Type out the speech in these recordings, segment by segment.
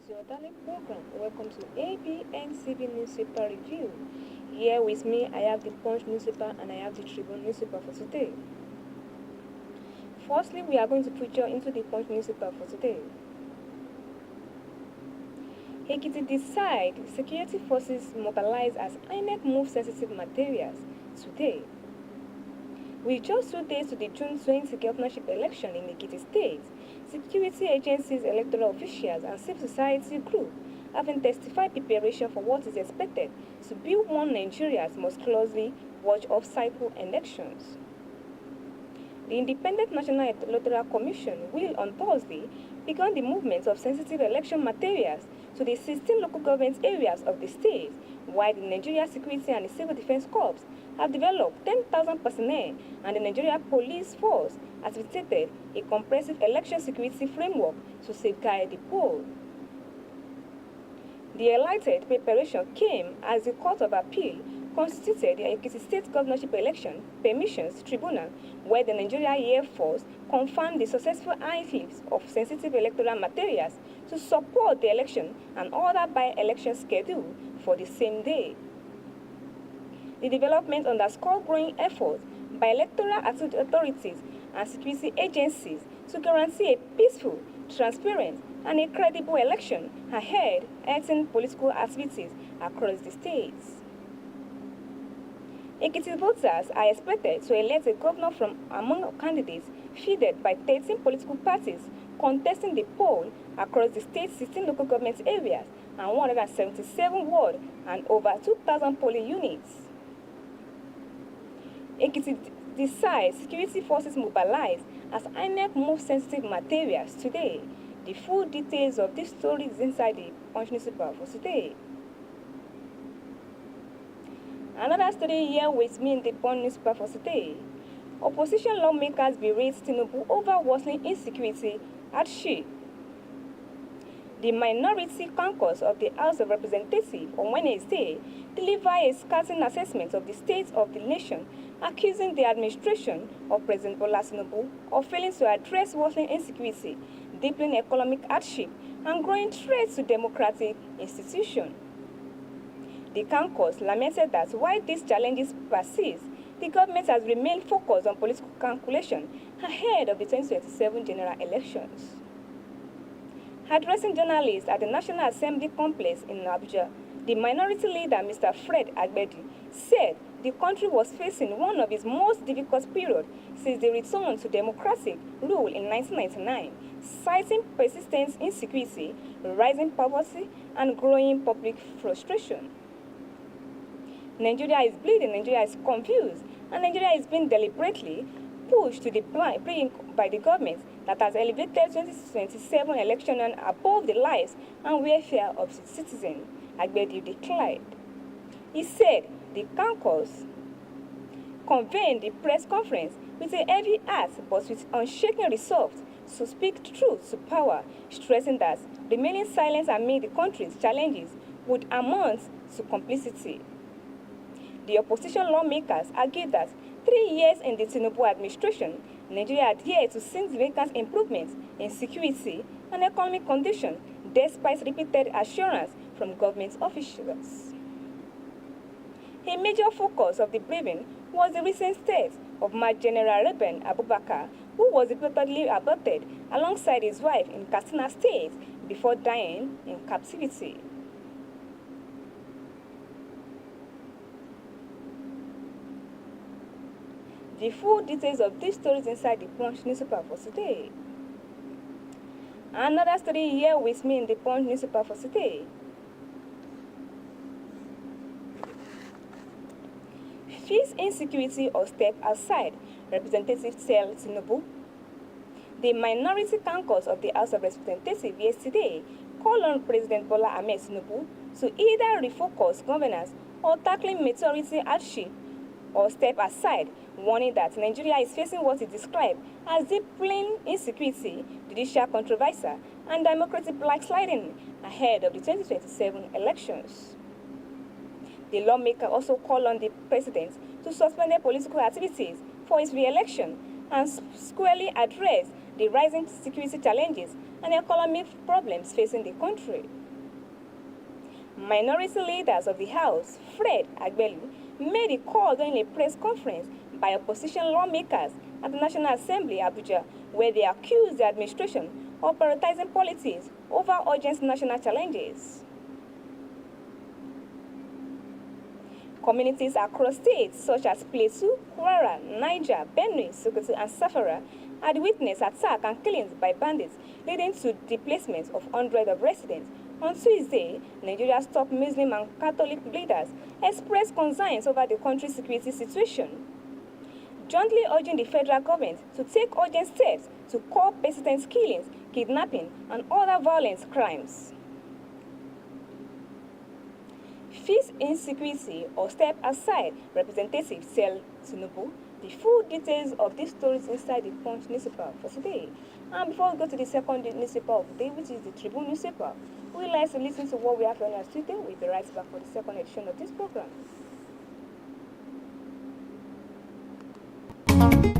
to your daily program. Welcome to ABNCB Newspaper Review. Here with me, I have the Punch newspaper and I have the Tribune newspaper for today. Firstly, we are going to feature into the Punch newspaper for today. Ekiti decide security forces mobilize as INEC move sensitive materials today. With just 2 days to the June 20 governorship election in Ekiti State, security agencies, electoral officials, and civil society groups have intensified preparation for what is expected to be one Nigeria's most closely watched off-cycle elections. The Independent National Electoral Commission will, on Thursday, begin the movement of sensitive election materials to the 16 local government areas of the state, while the Nigeria Security and the Civil Defense Corps have developed 10,000 personnel and the Nigeria Police Force has facilitated a comprehensive election security framework to safeguard the poll. The highlighted preparation came as the Court of Appeal constituted the Ekiti State Governorship Election Permissions Tribunal, where the Nigeria Air Force confirmed the successful influx of sensitive electoral materials to support the election and order by-election schedule for the same day. The development underscored growing efforts by electoral authorities and security agencies to guarantee a peaceful, transparent, and a credible election ahead of political activities across the states. Ekiti voters are expected to elect a governor from among candidates fielded by 13 political parties contesting the poll across the state's 16 local government areas and 177 ward and over 2,000 polling units. Ekiti decides security forces mobilize as INEC moves sensitive materials today. The full details of this story is inside the Punch newspaper for today. Another story here with me in the Punch newspaper for today. Opposition lawmakers berate Tinubu over worsening insecurity at Shi. The minority caucus of the House of Representatives on Wednesday delivered a scathing assessment of the state of the nation, accusing the administration of President Bola Tinubu of failing to address worsening insecurity, deepening economic hardship, and growing threats to democratic institutions. The caucus lamented that while these challenges persist, the government has remained focused on political calculation ahead of the 2027 general elections. Addressing journalists at the National Assembly complex in Abuja, the minority leader, Mr. Fred Agbedi, said the country was facing one of its most difficult periods since the return to democratic rule in 1999, citing persistent insecurity, rising poverty, and growing public frustration. Nigeria is bleeding, Nigeria is confused, and Nigeria is being deliberately pushed to the brink by the government that has elevated 2027 election above the lives and welfare of its citizens, Agbedi declared. He said the caucus convened the press conference with a heavy heart but with unshaken resolve to speak truth to power, stressing that remaining silent amid the country's challenges would amount to complicity. The opposition lawmakers argued that 3 years in the Tinubu administration, Nigeria adhered to significant improvements in security and economic conditions despite repeated assurance from government officials. A major focus of the briefing was the recent state of Maj. General Reuben Abubakar, who was reportedly abducted alongside his wife in Katsina State before dying in captivity. The full details of these stories inside the Punch newspaper for today. Another story here with me in the Punch newspaper for today. Face insecurity or step aside, Representative tell Tinubu. The minority caucus of the House of Representatives yesterday called on President Bola Ahmed Tinubu to either refocus governance or tackling majority hardship or step aside, warning that Nigeria is facing what it described as deepening insecurity, judicial controversy, and democratic backsliding ahead of the 2027 elections. The lawmaker also called on the president to suspend political activities for his re-election and squarely address the rising security challenges and economic problems facing the country. Minority leaders of the House, Fred Agbelu, made a call during a press conference by opposition lawmakers at the National Assembly, Abuja, where they accused the administration of prioritizing politics over urgent national challenges. Communities across states such as Plateau, Kwara, Niger, Benue, Sokoto, and Safara had witnessed attacks and killings by bandits, leading to displacement of hundreds of residents. On Tuesday, Nigeria's top Muslim and Catholic leaders expressed concerns over the country's security situation, jointly urging the federal government to take urgent steps to curb persistent killings, kidnapping, and other violent crimes. Fix insecurity or step aside, Representative Sel Tinubu. The full details of these stories inside the Punch newspaper for today. And before we go to the second newspaper of the day, which is the Tribune newspaper, we like to listen to what we have on our today. We'll be right back for the second edition of this program.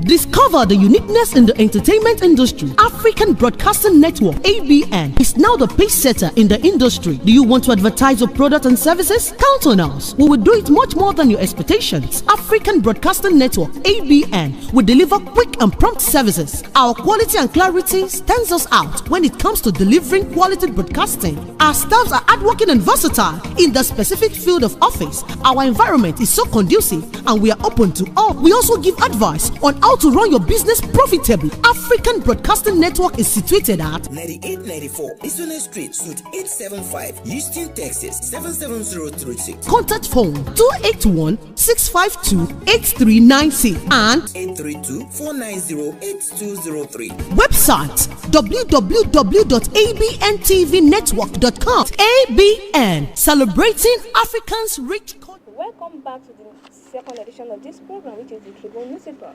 Discover the uniqueness in the entertainment industry. African Broadcasting Network, ABN, is now the pace setter in the industry. Do you want to advertise your product and services? Count on us. We will do it much more than your expectations. African Broadcasting Network, ABN, will deliver quick and prompt services. Our quality and clarity stands us out when it comes to delivering quality broadcasting. Our staffs are hardworking and versatile in the specific field of office. Our environment is so conducive and we are open to all. We also give advice on how to run your business profitably. African Broadcasting Network is situated at 9894 OSUN Street, Suite 875, Houston, Texas 77036. Contact phone 281-652-8396 and 832-490-8203. Website www.abntvnetwork.com. ABN, celebrating Africans' rich culture. Welcome back to the second edition of this program, which is the Tribune newspaper.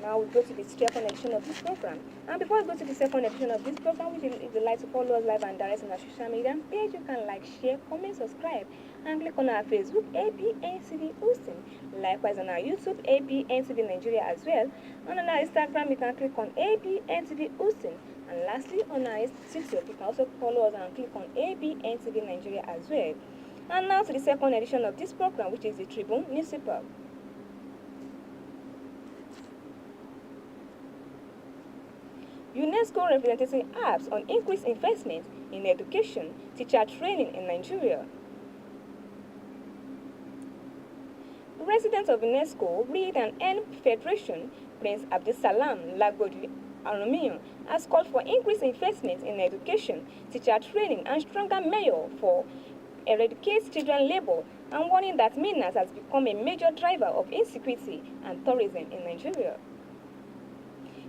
Now we go to the second edition of this program. And before we go to the second edition of this program, if you'd like to follow us live and direct on our social media page, you can like, share, comment, subscribe, and click on our Facebook, ABNTV OSUN. Likewise on our YouTube, ABNTV Nigeria as well. And on our Instagram, you can click on ABNTV OSUN. And lastly, on our TikTok, you can also follow us and click on ABNTV Nigeria as well. And now to the second edition of this program, which is the Tribune newspaper. UNESCO representative apps on increased investment in education, teacher training in Nigeria. President of UNESCO, Read and Earn Federation, Prince Abdulsalam Lagodi Arumiyan, has called for increased investment in education, teacher training, and stronger measures for eradicate children labor, and warning that meanness has become a major driver of insecurity and tourism in Nigeria.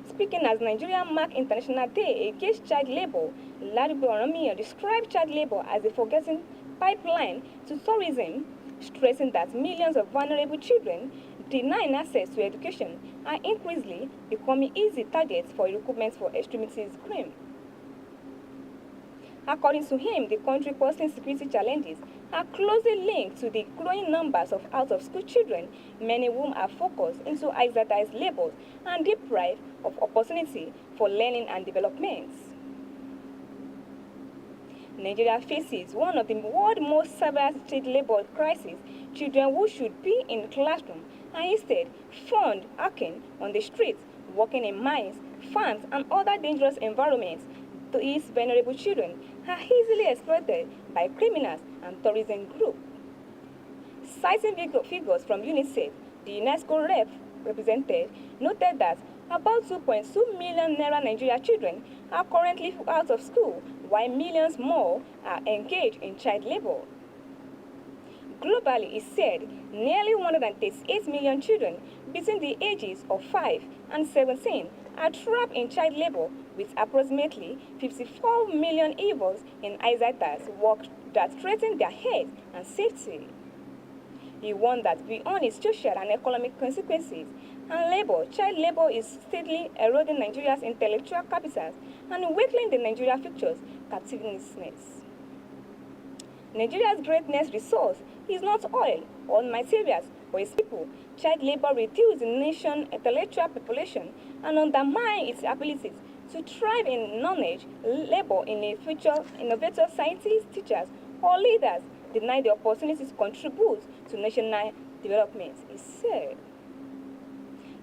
Speaking as Nigeria marked International Day Against Child Labor, Lagodi Arumiyan described child labor as a forgotten pipeline to tourism, stressing that millions of vulnerable children denied access to education are increasingly becoming easy targets for recruitment for extremist crime. According to him, the country's persistent security challenges are closely linked to the growing numbers of out-of-school children, many of whom are focused into exercise labors and deprived of opportunity for learning and development. Nigeria faces one of the world's most severe child labor crises. Children who should be in the classroom are instead found working on the streets, working in mines, farms, and other dangerous environments. These vulnerable children are easily exploited by criminals and tourism groups. Citing figures from UNICEF, the UNESCO represented noted that about 2.2 million Nigeria children are currently out of school, while millions more are engaged in child labor. Globally, it said nearly 138 million children between the ages of 5 and 17 are trapped in child labor, with approximately 54 million involved in hazardous work that threaten their health and safety. He warned that beyond its social and economic consequences, child labor is steadily eroding Nigeria's intellectual capital and weakening the Nigeria future's competitiveness. Nigeria's greatest resource is not oil or materials, but its people. Child labor reduces the nation's intellectual population and undermines its ability To thrive in knowledge, labor in a future innovator scientists, teachers, or leaders deny the opportunity to contribute to national development, he said.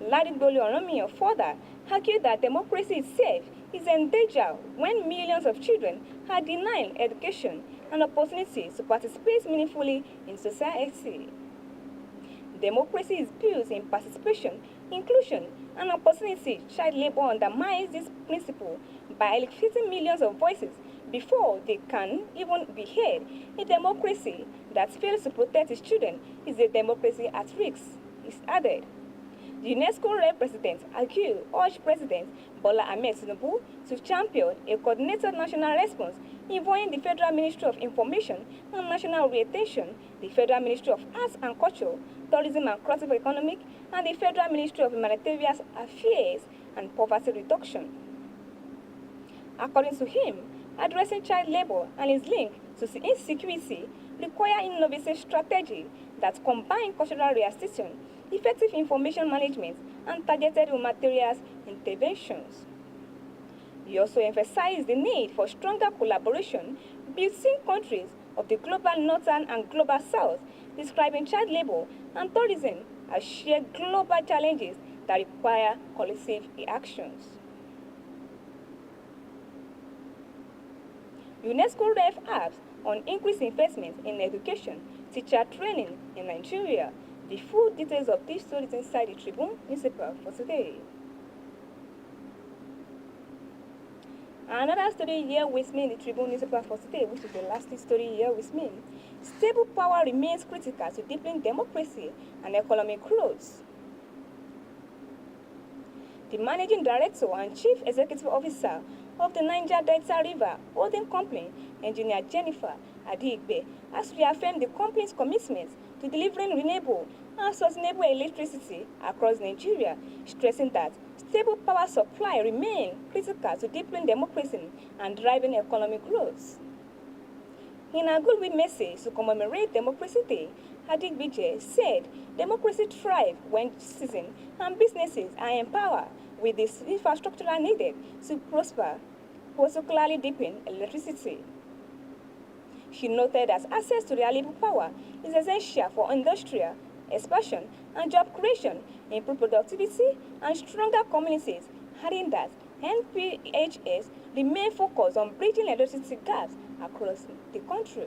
Ladigbolu Oromio further argued that democracy itself is in danger when millions of children are denied education and opportunities to participate meaningfully in society. Democracy is built in participation, inclusion, and opportunity. Child labor undermines this principle by electing millions of voices before they can even be heard. A democracy that fails to protect its children is a democracy at risk, is added. The UNESCO Rep President urged President Bola Ahmed Tinubu to champion a coordinated national response involving the Federal Ministry of Information and National Orientation, the Federal Ministry of Arts and Culture, Tourism and Creative Economic, and the Federal Ministry of Humanitarian Affairs and Poverty Reduction. According to him, addressing child labor and its link to insecurity require innovative strategy that combine cultural restitution, effective information management, and targeted materials interventions. He also emphasized the need for stronger collaboration between countries of the global northern and global south, describing child labor and tourism as shared global challenges that require collective actions. UNESCO ref apps on increased investment in education, teacher training in Nigeria. The full details of this story is inside the Tribune newspaper for today. Another story here with me in the Tribune newspaper for today, which is the last story here with me. Stable power remains critical to deepening democracy and economic growth. The Managing Director and Chief Executive Officer of the Niger Delta River Holding Company, Engineer Jennifer Adigbe, has reaffirmed the company's commitment to delivering renewable and sustainable electricity across Nigeria, stressing that stable power supply remains critical to deepening democracy and driving economic growth. In a goodwill message to commemorate Democracy Day, Adigbe said democracy thrives when citizens and businesses are empowered with the infrastructure needed to prosper, particularly deepen electricity. She noted that access to reliable power is essential for industrial expansion and job creation, improved productivity, and stronger communities, adding that NPHS remain focused on bridging electricity gaps across the country.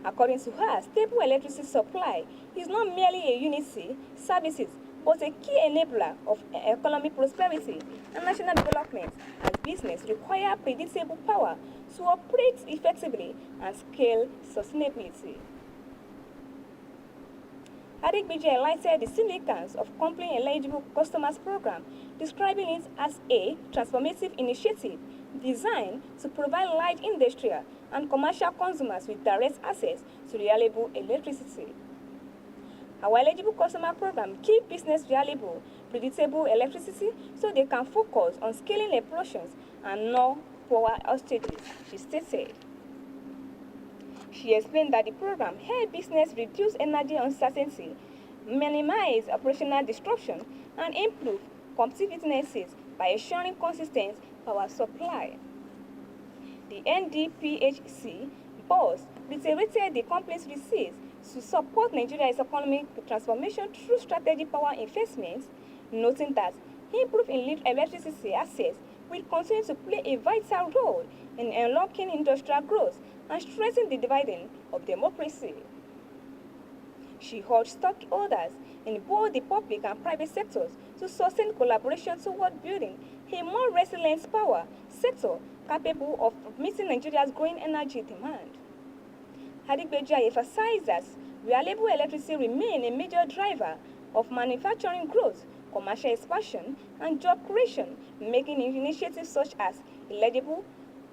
According to her, stable electricity supply is not merely a unity services, but a key enabler of economic prosperity and national development, as business require predictable power to operate effectively and scale sustainability. Adigbe highlighted the significance of Company Eligible Customers Program, describing it as a transformative initiative designed to provide large industrial and commercial consumers with direct access to reliable electricity. Our eligible customer program keeps business reliable, predictable electricity so they can focus on scaling operations and no power outages, she stated. She explained that the program helps business reduce energy uncertainty, minimize operational disruption, and improve competitiveness by ensuring consistent power supply. The NDPHC boss reiterated the company's receipts to support Nigeria's economic transformation through strategic power investments, noting that improved electricity access will continue to play a vital role in unlocking industrial growth and strengthening the dividend of democracy. She urged stockholders in both the public and private sectors to sustain collaboration toward building a more resilient power sector capable of meeting Nigeria's growing energy demand. Adigbe emphasized that reliable electricity remains a major driver of manufacturing growth, commercial expansion, and job creation, making initiatives such as eligible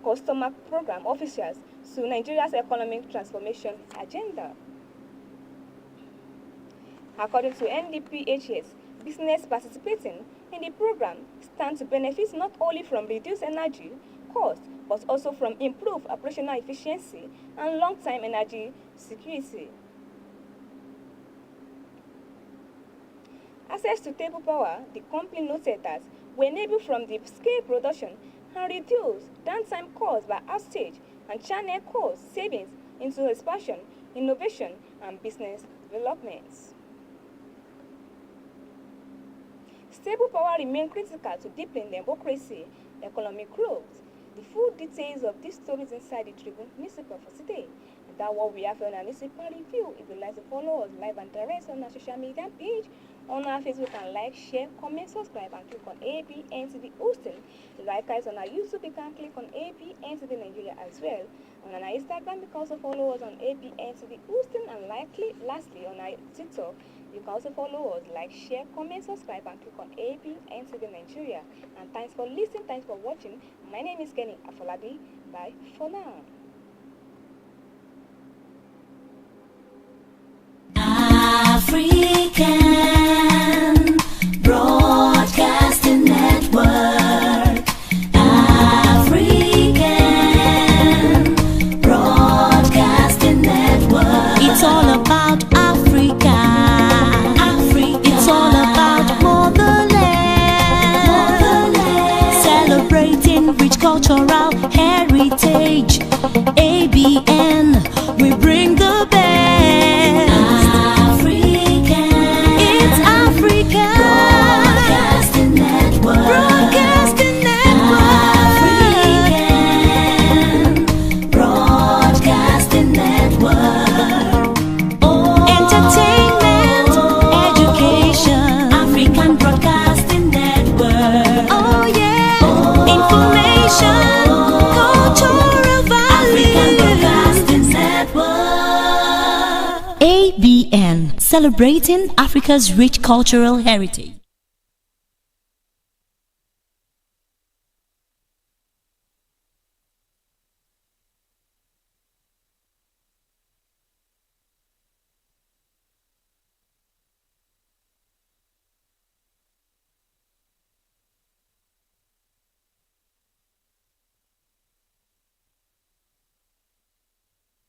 customer program officials to Nigeria's economic transformation agenda. According to NDPHS, business participating in the program stand to benefit not only from reduced energy costs, but also from improved operational efficiency and long-term energy security. Access to stable power, the company noted that will enable from the scale production and reduce downtime caused by outage and channel cost savings into expansion, innovation, and business developments. Stable power remains critical to deepen democracy, economic growth. The full details of these stories inside the Tribune newspaper for today. And that's what we have on our newspaper review. If you'd like to follow us live and direct on our social media page, on our Facebook, and like, share, comment, subscribe, and click on ABN TV OSUN. Like us on our YouTube, you can click on ABN TV Nigeria as well. And on our Instagram, you can also follow us on ABN TV OSUN. And lastly, on our TikTok, you can also follow us, like, share, comment, subscribe, and click on ABN TV Nigeria. And thanks for listening, thanks for watching. My name is Kenny Afolabi. Bye for now. African Broadcasting Network. African Broadcasting Network. It's all about Africa. It's all about motherland. Celebrating rich cultural heritage. ABN, we bring the best. It's Africa. Broadcasting Network. Broadcasting Network. African Broadcasting Network. Entertainment, education. African Broadcasting Network. Oh yeah. Information, cultural value. African Broadcasting Network. ABN, celebrating Africa's rich cultural heritage.